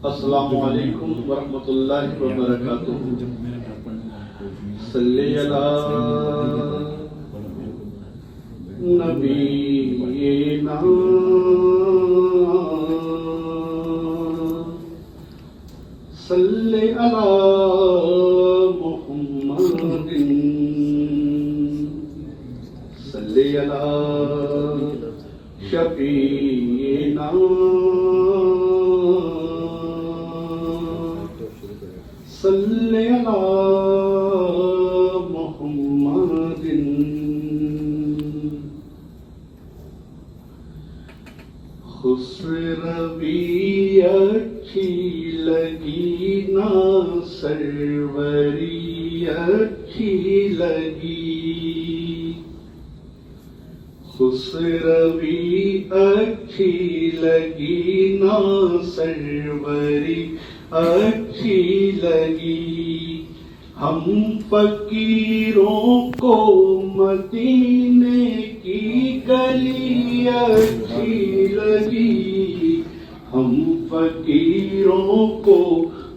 السلام علیکم ورحمۃ اللہ وبرکاتہ. صلی علی نبینا صلی علی محمد صلی علی شفیعنا صلی علی محمد. خسروی اچھی لگی نہ سروری اچھی لگی. خسروی اچھی لگی نہ سروری اچھی لگی. ہم فقیروں کو مدینے کی گلی اچھی لگی. ہم فقیروں کو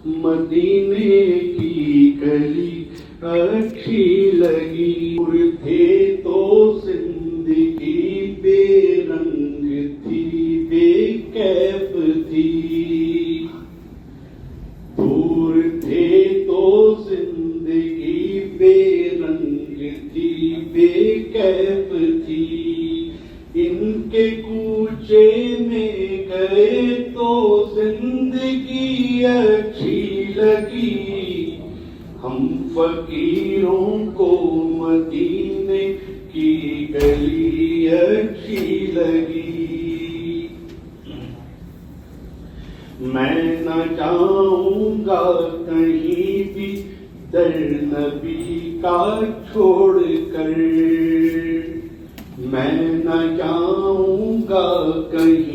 مدینے کی گلی اچھی لگی. دور تھے تو زندگی بے رنگ تھی بے کیف تھی. دور تھے تو زندگی بے رنگ تھی بے کیف تھی. ان کے کوچے میں گئے تو زندگی اچھی لگی. ہم فقیروں کو مدینے کی گلی اچھی لگی. میں نہ جاؤں گا کہیں بھی در نبی کا چھوڑ کر. میں نہ جاؤں گا کہیں